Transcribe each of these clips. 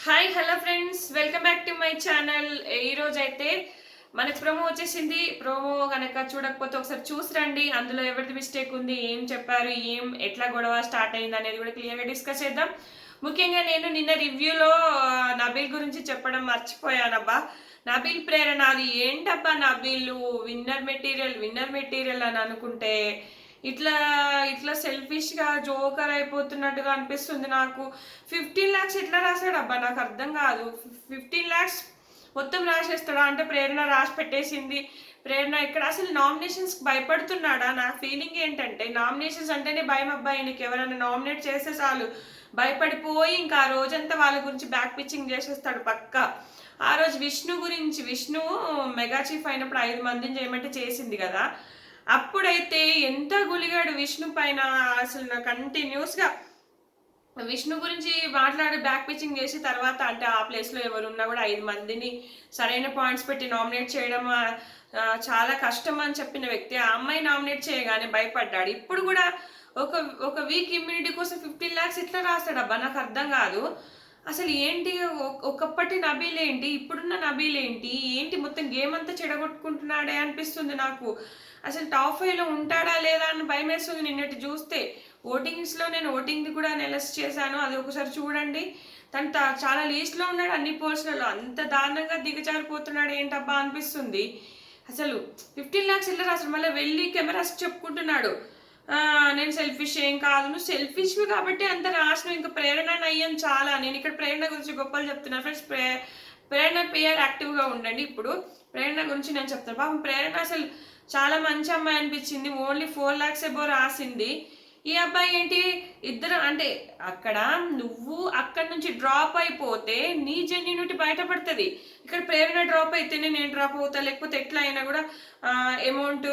Hi hello friends, welcome back to my channel. ఈ రోజు అయితే మనకి ప్రోమో వచ్చేసింది. ప్రోమో కనుక చూడకపోతే ఒకసారి చూసి రండి. అందులో ఎవరిది మిస్టేక్ ఉంది, ఏం చెప్పారు, ఎట్లా గొడవ స్టార్ట్ అయింది అనేది కూడా క్లియర్గా డిస్కస్ చేద్దాం. ముఖ్యంగా నేను నిన్న రివ్యూలో నబీల్ గురించి చెప్పడం మర్చిపోయానబ్బా. నబీల్ ప్రేరణ అది ఏంటబ్బా, నబీల్ విన్నర్ మెటీరియల్ అని అనుకుంటే ఇట్లా ఇట్లా సెల్ఫిష్ గా జోకర్ అయిపోతున్నట్టుగా అనిపిస్తుంది నాకు. 15 lakhs ఎట్లా రాశాడు అబ్బా, నాకు అర్థం కాదు. 15 lakhs మొత్తం రాసేస్తాడా అంటే ప్రేరణ రాసి పెట్టేసింది. ప్రేరణ ఇక్కడ అసలు నామినేషన్స్ భయపడుతున్నాడా? నా ఫీలింగ్ ఏంటంటే నామినేషన్స్ అంటేనే భయం అబ్బాయి. నీకు ఎవరైనా నామినేట్ చేస్తే చాలు భయపడిపోయి ఇంకా ఆ రోజంతా వాళ్ళ గురించి బ్యాక్ పిచ్చింగ్ చేసేస్తాడు పక్క. ఆ రోజు విష్ణు మెగా చీఫ్ అయినప్పుడు 5 మందిని చేయమంటే చేసింది కదా. అప్పుడైతే ఎంత గులిగాడు విష్ణు పైన. అసలు నాకు కంటిన్యూస్గా విష్ణు గురించి మాట్లాడి బ్యాక్ పిచ్చింగ్ చేసి తర్వాత అంటే ఆ ప్లేస్లో ఎవరున్నా కూడా 5 మందిని సరైన పాయింట్స్ పెట్టి నామినేట్ చేయడం చాలా కష్టం అని చెప్పిన వ్యక్తి ఆ అమ్మాయి నామినేట్ చేయగానే భయపడ్డాడు. ఇప్పుడు కూడా ఒక ఒక వీక్ ఇమ్యూనిటీ కోసం 15 lakhs ఎట్లా రాస్తాడబ్బా, నాకు అర్థం కాదు. అసలు ఏంటి ఒకప్పటి నబీల్ ఏంటి, ఇప్పుడున్న నబీల్ ఏంటి మొత్తం గేమ్ అంతా చెడగొట్టుకుంటున్నాడే అనిపిస్తుంది నాకు. అసలు టాప్ 5లో ఉంటాడా లేదా అని భయం వేస్తుంది నిన్నటి చూస్తే. ఓటింగ్స్లో నేను ఓటింగ్ది కూడా అనలైజ్ చేశాను, అది ఒకసారి చూడండి. తను చాలా లీస్ట్లో ఉన్నాడు అన్ని పోస్టులలో. అంత దారుణంగా దిగజారిపోతున్నాడు ఏంటబ్బా అనిపిస్తుంది. అసలు 15 lakhs ఎలా రాస్తాడు? మళ్ళీ వెళ్ళి కెమెరాస్ చెప్పుకుంటున్నాడు నేను సెల్ఫిష్ ఏం కాదు, నువ్వు సెల్ఫిష్వి కాబట్టి అంత రాసిన. ఇంకా ప్రేరణ అయ్యాను చాలా. నేను ఇక్కడ ప్రేరణ గురించి గొప్పలు చెప్తున్నాను ఫ్రెండ్స్. ప్రేరణ పిఆర్ యాక్టివ్గా ఉండండి. ఇప్పుడు ప్రేరణ గురించి నేను చెప్తాను. పాపం ప్రేరణ అసలు చాలా మంచి అమ్మాయి అనిపించింది. ఓన్లీ 4 lakhs ఎబో రాసింది. ఈ అబ్బాయి ఏంటి, ఇద్దరు అంటే అక్కడ నువ్వు అక్కడి నుంచి డ్రాప్ అయిపోతే నీ జెన్యూనిటీ బయటపడుతుంది. ఇక్కడ ప్రేరణ డ్రాప్ అయితేనే నేను డ్రాప్ అవుతా, లేకపోతే ఎట్లా అయినా కూడా అమౌంట్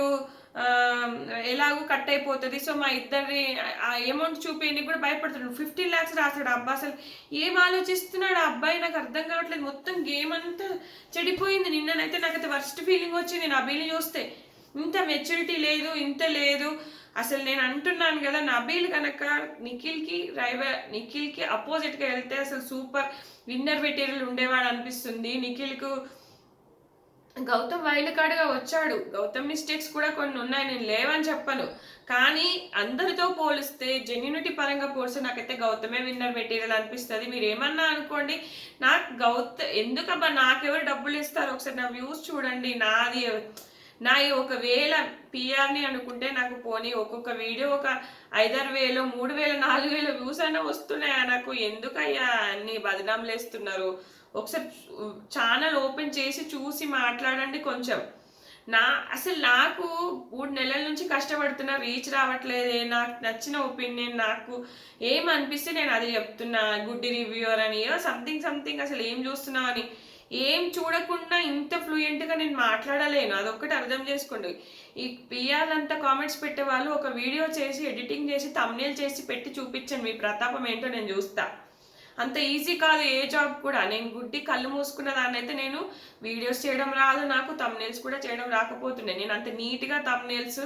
ఎలాగో కట్ అయిపోతుంది. సో మా ఇద్దరి ఆ అమౌంట్ చూపేయని కూడా భయపడుతున్నాడు. 15 lakhs రాస్తాడు అబ్బా. అసలు ఏం ఆలోచిస్తున్నాడు ఆ అబ్బాయి, నాకు అర్థం కావట్లేదు. మొత్తం గేమ్ అంతా చెడిపోయింది. నిన్ననైతే నాకైతే వర్స్ట్ ఫీలింగ్ వచ్చింది నబీల్ని చూస్తే. ఇంత మెచ్యూరిటీ లేదు, ఇంత లేదు. అసలు నేను అంటున్నాను కదా, నబీల్ కనుక నిఖిల్కి అపోజిట్గా వెళ్తే అసలు సూపర్ విన్నర్ మెటీరియల్ ఉండేవాడు అనిపిస్తుంది. నిఖిల్కు గౌతమ్ వైల్డ్ కార్డ్గా వచ్చాడు. గౌతమ్ మిస్టేక్స్ కూడా కొన్ని ఉన్నాయి, నేను లేవని చెప్పను. కానీ అందరితో పోలిస్తే జెన్యూనిటీ పరంగా పోలిస్తే నాకైతే గౌతమే విన్నర్ మెటీరియల్ అనిపిస్తుంది. మీరు ఏమన్నా అనుకోండి, నాకు ఎందుకబ్బా నాకెవరు డబ్బులు ఇస్తారు? ఒకసారి నా వ్యూస్ చూడండి. ఒకవేళ పిఆర్ని అనుకుంటే నాకు పోనీ ఒక్కొక్క వీడియో ఒక 5,000, 3,000, 4,000 వ్యూస్ అయినా వస్తున్నాయా నాకు? ఎందుకయ్యా అన్ని బదనాంలు వేస్తున్నారు? ఒకసారి ఛానల్ ఓపెన్ చేసి చూసి మాట్లాడండి కొంచెం. అసలు నాకు 3 నెలల నుంచి కష్టపడుతున్నా, రీచ్ రావట్లేదే. నాకు నచ్చిన ఒపీనియన్ నాకు ఏమనిపిస్తే నేను అది చెప్తున్నా. గుడ్ రివ్యూవర్ అని సంథింగ్ అసలు ఏం చూస్తున్నావు అని ఏం చూడకుండా ఇంత ఫ్లూయెంట్గా నేను మాట్లాడలేను. అదొక్కటి అర్థం చేసుకోండి. ఈ పిఆర్ అంతా కామెంట్స్ పెట్టే వాళ్ళు ఒక వీడియో చేసి ఎడిటింగ్ చేసి థంబ్నెయిల్ చేసి పెట్టి చూపించండి, మీ ప్రతాపం ఏంటో నేను చూస్తా. అంత ఈజీ కాదు ఏ జాబ్ కూడా. నేను గుడ్డి కళ్ళు మూసుకున్న దాన్ని అయితే నేను వీడియోస్ చేయడం రాదు, నాకు థంబ్నెయిల్స్ కూడా చేయడం రాకపోతున్నాయి. నేను అంత నీట్గా థంబ్నెయిల్స్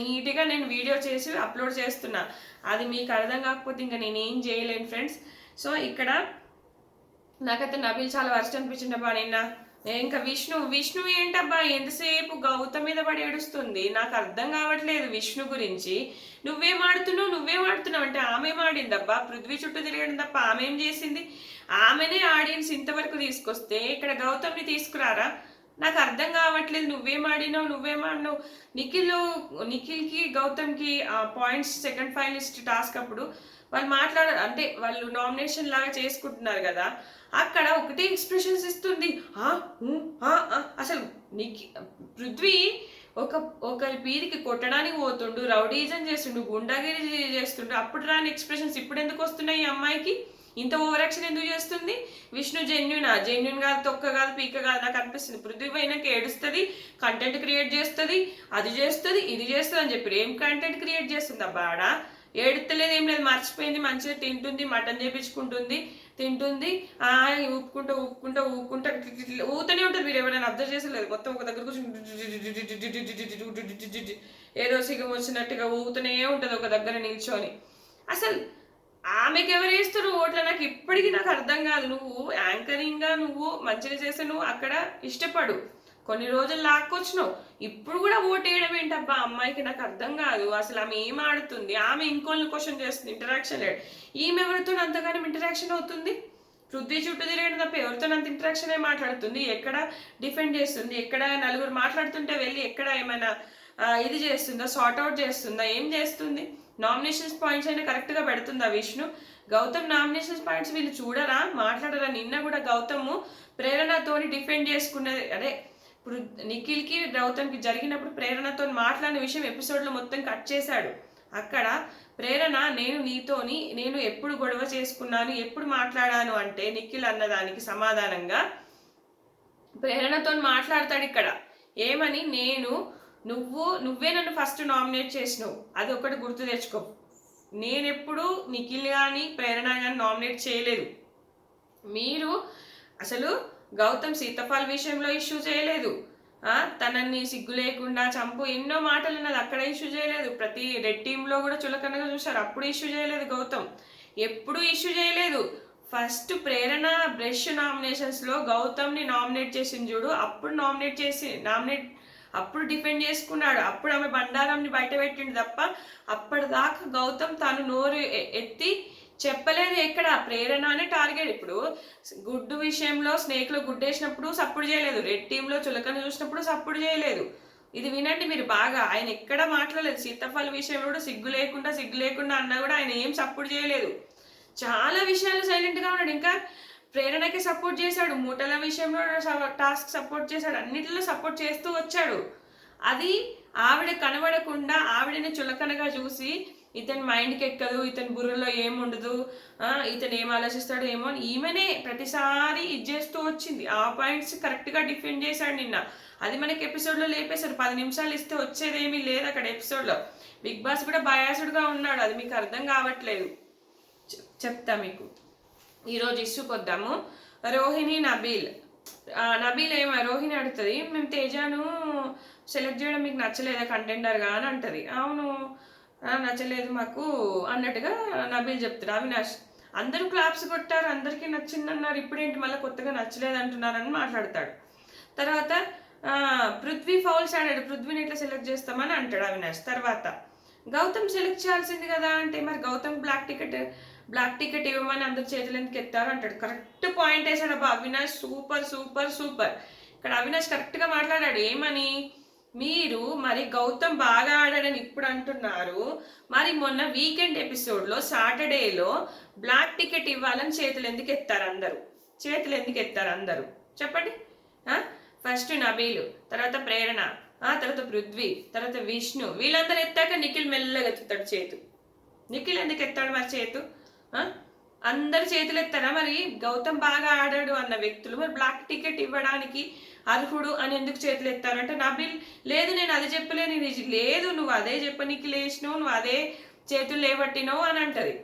నీట్గా నేను వీడియో చేసి అప్లోడ్ చేస్తున్నా. అది మీకు అర్థం కాకపోతే ఇంకా నేను ఏం చేయలేను ఫ్రెండ్స్. సో ఇక్కడ నాకైతే నబీల్ చాలా వర్స్ట్ అనిపించిందబ్బా నిన్న. ఇంకా విష్ణు ఏంటబ్బా ఎంతసేపు గౌతమ్ మీద పడి ఏడుస్తుంది, నాకు అర్థం కావట్లేదు విష్ణు గురించి. నువ్వేం ఆడుతున్నావు అంటే ఆమె ఆడిందబ్బా. పృథ్వీ చుట్టూ తిరగడం తప్ప ఆమె ఏం చేసింది? ఆమెనే ఆడియన్స్ ఇంతవరకు తీసుకొస్తే ఇక్కడ గౌతమ్ని తీసుకురారా? నాకు అర్థం కావట్లేదు. నువ్వేం ఆడినావు. నిఖిల్కి గౌతమ్కి పాయింట్స్ సెకండ్ ఫైనలిస్ట్ టాస్క్ అప్పుడు వాళ్ళు అంటే వాళ్ళు నామినేషన్ లాగా చేసుకుంటున్నారు కదా, అక్కడ ఒకటే ఎక్స్ప్రెషన్స్ ఇస్తుంది. అసలు పృథ్వీ ఒకరి పీరికి కొట్టడానికి పోతుండు, రౌడీజం చేస్తుండు, గుండాగిరి చేస్తుండు. అప్పుడు రాని ఎక్స్ప్రెషన్స్ ఇప్పుడు ఎందుకు వస్తున్నాయి? ఈ అమ్మాయికి ఇంత ఓవర్ యాక్షన్ ఎందుకు చేస్తుంది? విష్ణు జెన్యున్ కాదు, తొక్క కాదు, పీక కాదు నాకు అనిపిస్తుంది. పృథ్వీ పైనకి ఏడుస్తుంది, కంటెంట్ క్రియేట్ చేస్తుంది, అది చేస్తుంది, ఇది చేస్తుంది అని చెప్పి ఏం కంటెంట్ క్రియేట్ చేస్తుంది అబ్బా ఆడ? ఏడుతలేదు, ఏం లేదు, మర్చిపోయింది, మంచిగా తింటుంది, మటన్ చేపించుకుంటుంది, ఊపుకుంటూ ఊతనే ఉంటుంది. మీరు ఎవరైనా అబ్జర్వ్ చేసలేదు? మొత్తం ఒక దగ్గర కూర్చొని ఏదో సిగం వచ్చినట్టుగా ఊతనే ఉంటుంది ఒక దగ్గర నిల్చొని. అసలు ఆమెకి ఎవరు వేస్తారు ఓట్ల? నాకు ఇప్పటికీ నాకు అర్థం కాదు. నువ్వు యాంకరింగ్ గా నువ్వు మంచిగా చేస్తే నువ్వు అక్కడ ఇష్టపడు, కొన్ని రోజులు లాక్కొచ్చినావు, ఇప్పుడు కూడా ఓట్ వేయడం ఏంటబ్బా అమ్మాయికి? నాకు అర్థం కాదు అసలు. ఆమె ఏం ఆడుతుంది? ఆమె ఇంకోళ్ళని క్వశ్చన్ చేస్తుంది, ఇంటరాక్షన్ లేదు. ఈమె ఎవరితో అంతగానం ఇంటరాక్షన్ అవుతుంది? పృథ్వీ చుట్టూ తిరగడం తప్ప ఎవరితో అంత ఇంటరాక్షన్ మాట్లాడుతుంది? ఎక్కడ డిఫెండ్ చేస్తుంది? ఎక్కడ నలుగురు మాట్లాడుతుంటే వెళ్ళి ఎక్కడ ఏమైనా ఇది చేస్తుందా? సార్ట్ అవుట్ చేస్తుందా? ఏం చేస్తుంది? నామినేషన్స్ పాయింట్స్ అయినా కరెక్ట్గా పెడుతుందా విష్ణు? గౌతమ్ నామినేషన్స్ పాయింట్స్ వీళ్ళు చూడరా, మాట్లాడరా? నిన్న కూడా గౌతమ్ ప్రేరణతోని డిఫెండ్ చేసుకున్నది, అదే ఇప్పుడు నిఖిల్కి గౌతమ్కి జరిగినప్పుడు ప్రేరణతో మాట్లాడిన విషయం ఎపిసోడ్లో మొత్తం కట్ చేశాడు. అక్కడ ప్రేరణ, నేను ఎప్పుడు గొడవ చేసుకున్నాను, ఎప్పుడు మాట్లాడాను అంటే నిఖిల్ అన్నదానికి సమాధానంగా ప్రేరణతో మాట్లాడతాడు ఇక్కడ. ఏమని? నువ్వే నన్ను ఫస్ట్ నామినేట్ చేసినావు, అది ఒకటి గుర్తు తెచ్చుకో. నేనెప్పుడు నిఖిల్ కానీ ప్రేరణ కానీ నామినేట్ చేయలేదు. మీరు అసలు గౌతమ్ సీతాఫల్ విషయంలో ఇష్యూ చేయలేదు, తనని సిగ్గు లేకుండా చంపు ఎన్నో మాటలు ఉన్నది, అక్కడ ఇష్యూ చేయలేదు. ప్రతి రెడ్ టీంలో కూడా చులకనగా చూశారు, అప్పుడు ఇష్యూ చేయలేదు గౌతమ్, ఎప్పుడు ఇష్యూ చేయలేదు. ఫస్ట్ ప్రేరణ బ్రష్ నామినేషన్స్లో గౌతమ్ని నామినేట్ చేసింది చూడు, అప్పుడు డిఫెండ్ చేసుకున్నాడు, అప్పుడు ఆమె బండారంని బయట పెట్టిండు తప్ప అప్పటిదాకా గౌతమ్ తను నోరు ఎత్తి చెప్పలేదు ఎక్కడ. ప్రేరణనే టార్గెట్. ఇప్పుడు గుడ్డు విషయంలో స్నేక్లో గుడ్డేసినప్పుడు సపోర్ట్ చేయలేదు, రెడ్ టీంలో చులకన చూసినప్పుడు సపోర్ట్ చేయలేదు. ఇది వినండి మీరు బాగా. ఆయన ఎక్కడ మాట్లాడలేదు. సీతాఫల్ విషయంలో కూడా సిగ్గు లేకుండా అన్నా కూడా ఆయన ఏం సపోర్ట్ చేయలేదు. చాలా విషయాలు సైలెంట్గా ఉన్నాడు. ఇంకా ప్రేరణకి సపోర్ట్ చేశాడు, మూటల విషయంలో టాస్క్ సపోర్ట్ చేశాడు, అన్నిటిలో సపోర్ట్ చేస్తూ వచ్చాడు. అది ఆవిడ కనబడకుండా ఆవిడని చులకనగా చూసి ఇతని మైండ్కి ఎక్కదు, ఇతని బుర్రలో ఏముండదు, ఇతను ఏం ఆలోచిస్తాడు ఏమో అని ఈమెనే ప్రతిసారి ఇది చేస్తూ వచ్చింది. ఆ పాయింట్స్ కరెక్ట్గా డిఫెండ్ చేశాడు నిన్న. అది మనకి ఎపిసోడ్లో లేపేశారు. 10 నిమిషాలు ఇస్తే వచ్చేదేమీ లేదు అక్కడ ఎపిసోడ్లో. బిగ్ బాస్ కూడా బయాసుడ్గా ఉన్నాడు, అది మీకు అర్థం కావట్లేదు. చెప్తా మీకు. ఈరోజు ఇష్యూకి వద్దాము. రోహిణి నబీల్ రోహిణి అడుగుతుంది, మేము తేజాను సెలెక్ట్ చేయడం మీకు నచ్చలేదా కంటెండర్గా అని అంటది. అవును నచ్చలేదు మాకు అన్నట్టుగా నబీల్ చెప్తాడు. అవినాష్, అందరూ క్లాప్స్ కొట్టారు, అందరికీ నచ్చిందన్నారు, ఇప్పుడేంటి మళ్ళీ కొత్తగా నచ్చలేదు అంటున్నారని మాట్లాడతాడు. తర్వాత పృథ్వీ ఫౌల్స్ ఆడాడు, పృథ్వీని ఎట్లా సెలెక్ట్ చేస్తామని అంటాడు అవినాష్. తర్వాత గౌతమ్ సెలెక్ట్ చేయాల్సింది కదా అంటే, మరి గౌతమ్ బ్లాక్ టికెట్ ఇవ్వమని అందరు చేతులు ఎందుకు ఎత్తారు అంటాడు. కరెక్ట్ పాయింట్ వేసాడు అబ్బా అవినాష్. సూపర్. ఇక్కడ అవినాష్ కరెక్ట్గా మాట్లాడాడు. ఏమని? మీరు మరి గౌతమ్ బాగా ఆడాడని ఇప్పుడు అంటున్నారు, మరి మొన్న వీకెండ్ ఎపిసోడ్లో సాటర్డేలో బ్లాక్ టికెట్ ఇవ్వాలని చేతులు ఎందుకు ఎత్తారు అందరూ చెప్పండి. ఫస్ట్ నబీలు, తర్వాత ప్రేరణ, తర్వాత పృథ్వీ, తర్వాత విష్ణు, వీళ్ళందరూ ఎత్తాక నిఖిల్ మెల్లగా ఎత్తుతాడు చేతు. నిఖిల్ ఎందుకు ఎత్తాడు మరి చేతు? అందరు చేతులు ఎత్తారా? మరి గౌతమ్ బాగా ఆడాడు అన్న వ్యక్తులు మరి బ్లాక్ టికెట్ ఇవ్వడానికి అర్హుడు అని ఎందుకు చేతులు ఎత్తారు అంటే, నబీల్ లేదు నేను అది చెప్పలేను, లేదు నువ్వు అదే చెప్పనీకి లేచినావు, నువ్వు అదే చేతులు లేబట్టినావు అని అంటది.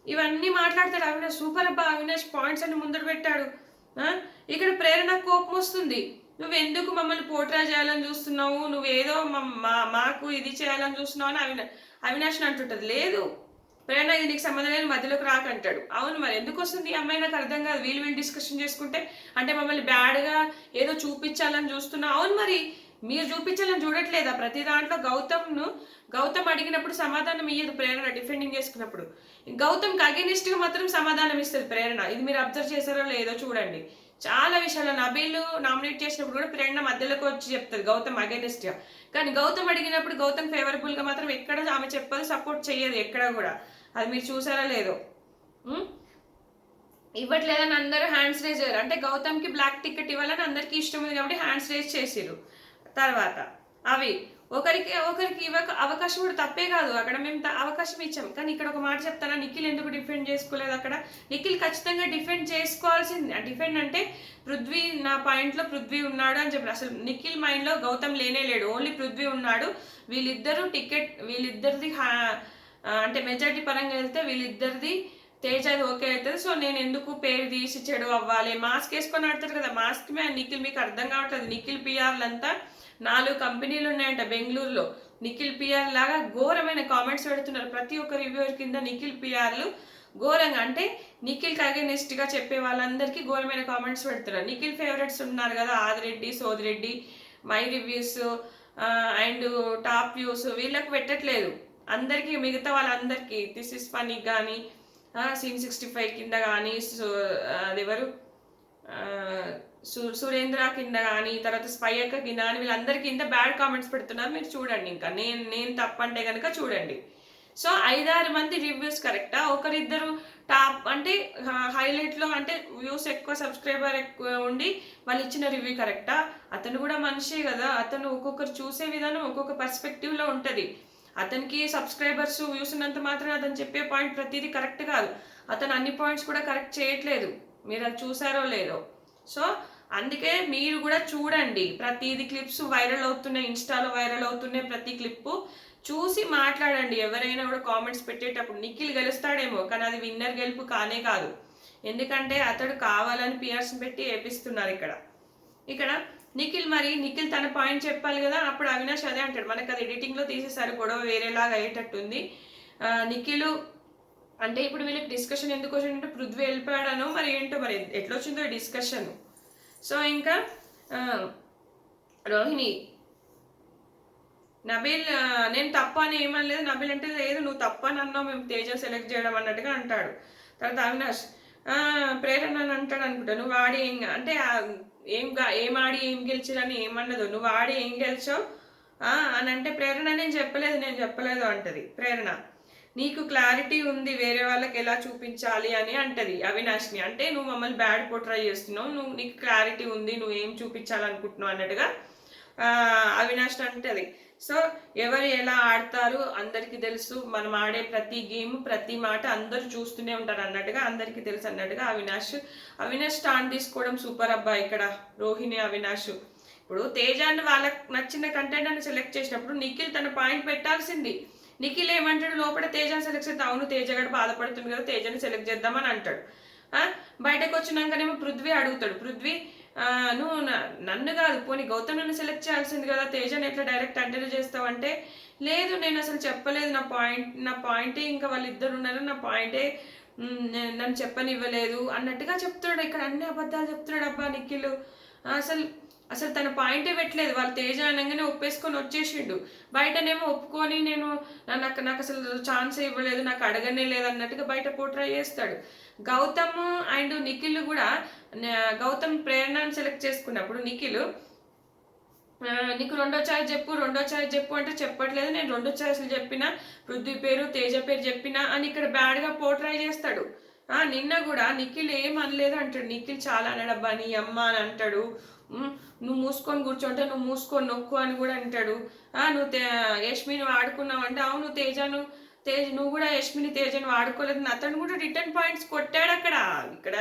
ఇవన్నీ మాట్లాడతాడు అవినాష్. సూపర్ అబ్బా అవినాష్, పాయింట్స్ అన్ని ముందర పెట్టాడు. ఇక్కడ ప్రేరణ కోపం వస్తుంది. నువ్వు ఎందుకు మమ్మల్ని పోట్రా చేయాలని చూస్తున్నావు, నువ్వేదో మాకు ఇది చేయాలని చూస్తున్నావు అని అవినాష్ని అంటుంటది. లేదు ప్రేరణ, ఇది నీకు సంబంధం లేదు, మధ్యలోకి రాకంటాడు. అవును మరి ఎందుకు వస్తుంది ఈ అమ్మాయి? నాకు అర్థం కాదు. వీళ్ళు డిస్కషన్ చేసుకుంటే అంటే మమ్మల్ని బ్యాడ్గా ఏదో చూపించాలని చూస్తున్నా. అవును మరి మీరు చూపించాలని చూడట్లేదా? ప్రతి దాంట్లో గౌతమ్ అడిగినప్పుడు సమాధానం ఇయ్యదు ప్రేరణ, డిఫెండింగ్ చేసుకున్నప్పుడు. గౌతమ్కి అగెనిస్ట్గా మాత్రం సమాధానం ఇస్తుంది ప్రేరణ. ఇది మీరు అబ్జర్వ్ చేశారో లేదో చూడండి. చాలా విషయాల్లో నబీల్ నామినేట్ చేసినప్పుడు కూడా ప్రేరణ మధ్యలోకి వచ్చి చెప్తుంది గౌతమ్ అగెనిస్ట్గా. కానీ గౌతమ్ అడిగినప్పుడు గౌతమ్ ఫేవరబుల్గా మాత్రం ఎక్కడ ఆమె చెప్పదు, సపోర్ట్ చెయ్యదు ఎక్కడ కూడా. అది మీరు చూసారా లేదో. ఇవ్వట్లేదని అందరూ హ్యాండ్స్ రేజ్ అయ్యారు. అంటే గౌతమ్కి బ్లాక్ టికెట్ ఇవ్వాలని అందరికీ ఇష్టం ఉంది కాబట్టి హ్యాండ్స్ రేజ్ చేసిరు. తర్వాత అవి ఒకరికి అవకాశం కూడా తప్పే కాదు, అక్కడ మేము అవకాశం ఇచ్చాం. కానీ ఇక్కడ ఒక మాట చెప్తారా, నిఖిల్ ఎందుకు డిఫెండ్ చేసుకోలేదు? అక్కడ నిఖిల్ ఖచ్చితంగా డిఫెండ్ చేసుకోవాల్సింది. డిఫెండ్ అంటే పృథ్వీ, నా పాయింట్లో పృథ్వీ ఉన్నాడు అని చెప్పి. అసలు నిఖిల్ మైండ్లో గౌతమ్ లేనే లేడు, ఓన్లీ పృథ్వీ ఉన్నాడు. వీళ్ళిద్దరిది అంటే మెజారిటీ పరంగా వెళ్తే వీళ్ళిద్దరిది తేజది ఓకే అవుతుంది. సో నేను ఎందుకు పేరు తీసి చెడు అవ్వాలి? మాస్క్ వేసుకొని ఆడతారు కదా, మాస్క్ మీద నిఖిల్ మీకు అర్థం కావట్లేదు. నిఖిల్ పిఆర్లంతా 4 కంపెనీలు ఉన్నాయంట బెంగళూరులో. నిఖిల్ పిఆర్ లాగా ఘోరమైన కామెంట్స్ పెడుతున్నారు ప్రతి ఒక్క రివ్యూవర్ కింద. నిఖిల్ పిఆర్లు ఘోరంగా అంటే నిఖిల్కి అగెనిస్ట్గా చెప్పే వాళ్ళందరికీ ఘోరమైన కామెంట్స్ పెడుతున్నారు. నిఖిల్ ఫేవరెట్స్ ఉన్నారు కదా, ఆదిరెడ్డి, సోదిరెడ్డి, my reviews and top views, వీళ్ళకి పెట్టట్లేదు. అందరికీ, మిగతా వాళ్ళందరికీ దిస్ ఇస్ ఫనీ కానీ, సీన్ 65 కింద కానీ, అదెవరు సురేంద్ర కింద కానీ, తర్వాత స్పై అక్క కింద కానీ, వీళ్ళందరి కింద బ్యాడ్ కామెంట్స్ పెడుతున్నారు. మీరు చూడండి, ఇంకా నేను తప్పంటే కనుక చూడండి. సో 5-6 మంది రివ్యూస్ కరెక్టా, ఒకరిద్దరు టాప్ అంటే హైలైట్లో అంటే వ్యూస్ ఎక్కువ, సబ్స్క్రైబర్ ఎక్కువ ఉండి వాళ్ళు ఇచ్చిన రివ్యూ కరెక్టా? అతను కూడా మనిషే కదా, అతను ఒక్కొక్కరు చూసే విధానం ఒక్కొక్క పర్స్పెక్టివ్లో ఉంటుంది. అతనికి సబ్స్క్రైబర్స్ వ్యూస్ ఉన్నంత మాత్రం అతను చెప్పే పాయింట్ ప్రతిదీ కరెక్ట్ కాదు. అతను అన్ని పాయింట్స్ కూడా కరెక్ట్ చేయట్లేదు. మీరు అది చూసారో లేదో. సో అందుకే మీరు కూడా చూడండి, ప్రతిదీ క్లిప్స్ వైరల్ అవుతున్నాయి, ఇన్స్టాలో వైరల్ అవుతున్నాయి, ప్రతి క్లిప్పు చూసి మాట్లాడండి. ఎవరైనా కూడా కామెంట్స్ పెట్టేటప్పుడు నిఖిల్ గెలుస్తాడేమో, కానీ అది విన్నర్ గెలుపు కానే కాదు. ఎందుకంటే అతడు కావాలని పియర్స్ని పెట్టి వేపిస్తున్నారు ఇక్కడ నిఖిల్ తన పాయింట్ చెప్పాలి కదా, అప్పుడు అవినాష్ అదే అంటాడు, మనకు అది ఎడిటింగ్లో తీసేసారు, గొడవ వేరేలాగా అయ్యేటట్టుంది. నిఖిల్ అంటే ఇప్పుడు వీళ్ళకి డిస్కషన్ ఎందుకు వచ్చిందంటే పృథ్వీ వెళ్ళిపోయాడనో మరి ఏంటో, మరి ఎట్లా వచ్చిందో డిస్కషన్. సో ఇంకా రోహిణి, నబీల్ నేను తప్ప అని ఏమనలేదు, నబీల్ అంటే లేదు నువ్వు తప్ప అని అన్నావు, మేము తేజ సెలెక్ట్ చేయడం అన్నట్టుగా అంటాడు. తర్వాత అవినాష్ ప్రేరణ అని అంటాడు అనుకుంటా, నువ్వు ఆడి అంటే ఏం ఆడి ఏం గెలిచిరని ఏమన్నదు, నువ్వు ఆడి ఏం గెలిచావు అని అంటే ప్రేరణ నేను చెప్పలేదు అంటది ప్రేరణ. నీకు క్లారిటీ ఉంది వేరే వాళ్ళకి ఎలా చూపించాలి అని అంటది అవినాష్ని. అంటే నువ్వు మమ్మల్ని బ్యాడ్ పోర్ట్రై చేస్తున్నావు, నీకు క్లారిటీ ఉంది, నువ్వు ఏం చూపించాలనుకుంటున్నావు అన్నట్టుగా అవినాష్ అంటది. సో ఎవరు ఎలా ఆడతారు అందరికీ తెలుసు, మనం ఆడే ప్రతి గేమ్ ప్రతి మాట అందరూ చూస్తూనే ఉంటారు అన్నట్టుగా, అందరికీ తెలుసు అన్నట్టుగా అవినాష్ స్టాండ్ తీసుకోవడం సూపర్ అబ్బా. ఇక్కడ రోహిణి అవినాష్ ఇప్పుడు తేజాన్ని వాళ్ళకి నచ్చిన కంటెంట్ అని సెలెక్ట్ చేసినప్పుడు నిఖిల్ తన పాయింట్ పెట్టాల్సింది. నిఖిల్ ఏమంటాడు, లోపల తేజాన్ని సెలెక్ట్ చేస్తే అవును తేజగాడు బాధపడుతుంది కదా, తేజాన్ని సెలెక్ట్ చేద్దామని అంటాడు. బయటకు వచ్చినాకనేమో పృథ్వీ అడుగుతాడు, పృథ్వీ నువ్వు నన్ను కాదు పోనీ గౌతమ్ నన్ను సెలెక్ట్ చేయాల్సింది కదా, తేజాన్ని ఎట్లా డైరెక్ట్ అంటనే చేస్తావంటే లేదు నేను అసలు చెప్పలేదు, నా పాయింటే ఇంకా వాళ్ళిద్దరు ఉన్నారు, నా పాయింటే నన్ను చెప్పనివ్వలేదు అన్నట్టుగా చెప్తున్నాడు. ఇక్కడ అన్ని అబద్ధాలు చెప్తున్నాడు అబ్బా నిఖిల్. అసలు తన పాయింటే పెట్టలేదు, వాళ్ళు తేజ అనగానే ఒప్పేసుకొని వచ్చేసిండు. బయటనేమో ఒప్పుకొని నాకు అసలు ఛాన్స్ ఇవ్వలేదు, నాకు అడగనే లేదు అన్నట్టుగా బయట పోట్రై చేస్తాడు. గౌతమ్ అండ్ నిఖిల్ కూడా, గౌతమ్ ప్రేరణను సెలెక్ట్ చేసుకున్నప్పుడు నిఖిల్ నీకు రెండో ఛాయిస్ చెప్పు అంటే చెప్పట్లేదు, నేను 2 ఛాయిస్లు చెప్పినా, పృథ్వీ పేరు తేజ పేరు చెప్పినా అని ఇక్కడ బ్యాడ్గా పోట్రై చేస్తాడు. నిన్న కూడా నిఖిల్ ఏం అనలేదు అంటాడు, నిఖిల్ చాలా అన్నాడబ్బా నీ అమ్మ అని అంటాడు. నువ్వు మూసుకొని కూర్చోంటే నువ్వు మూసుకొని నొక్కు అని కూడా అంటాడు. నువ్వు యష్మిని వాడుకున్నావు అంటే అవును నువ్వు కూడా యష్మిని తేజను వాడుకోలేదు, అతను కూడా రిటర్న్ పాయింట్స్ కొట్టాడు ఇక్కడ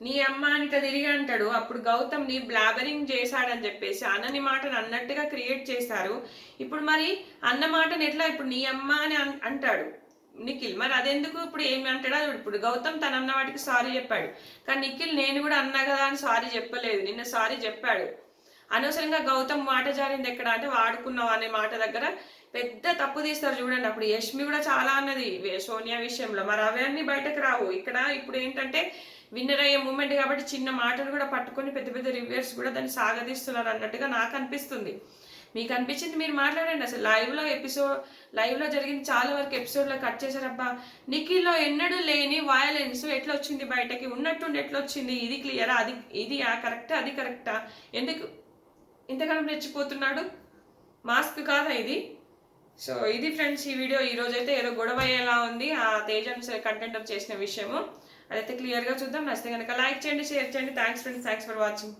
నీ అమ్మ అని ఇట్లా తిరిగి అంటాడు. అప్పుడు గౌతమ్ నీ బ్లాబరింగ్ చేశాడని చెప్పేసి అన్నని మాటను అన్నట్టుగా క్రియేట్ చేశారు. ఇప్పుడు మరి అన్న మాటను ఎట్లా ఇప్పుడు నీ అమ్మ అని అంటాడు నిఖిల్, మరి అదెందుకు ఇప్పుడు ఏమి అంటాడా? ఇప్పుడు గౌతమ్ తన అన్న వాటికి సారీ చెప్పాడు, కానీ నిఖిల్ నేను కూడా అన్నా కదా అని సారీ చెప్పలేదు, నిన్న సారీ చెప్పాడు. అనవసరంగా గౌతమ్ మాట జారింది ఎక్కడ అంటే వాడుకున్నావు అనే మాట దగ్గర పెద్ద తప్పు తీస్తారు చూడండి. అప్పుడు యష్మి కూడా చాలా అన్నది సోనియా విషయంలో, మరి అవన్నీ బయటకు రావు. ఇప్పుడు ఏంటంటే విన్నర్ అయ్యే మూమెంట్ కాబట్టి చిన్న మాటను కూడా పట్టుకొని పెద్ద పెద్ద రివ్యూర్స్ కూడా దాన్ని సాగదీస్తున్నారు అన్నట్టుగా నాకు అనిపిస్తుంది. మీకు అనిపించింది మీరు మాట్లాడండి. అసలు లైవ్లో జరిగింది చాలా వరకు ఎపిసోడ్లో కట్ చేశారబ్బా. నిఖిల్లో ఎన్నడూ లేని వయలెన్స్ ఎట్లా వచ్చింది బయటకి, ఉన్నట్టుండి ఎట్లా వచ్చింది, ఇది క్లియరా, ఇది కరెక్టా, అది కరెక్టా, ఎందుకు ఇంతకాలం రెచ్చిపోతున్నాడు, మాస్క్ కాదా ఇది? సో ఇది ఫ్రెండ్స్ ఈ వీడియో. ఈరోజైతే ఏదో గొడవ అయ్యేలా ఉంది ఆ తేజన్ కంటెంట్ చేసిన విషయము, అదైతే క్లియర్గా చూద్దాం. నచ్చితే కనుక లైక్ చేయండి, షేర్ చేయండి. Thanks friends, thanks for watching.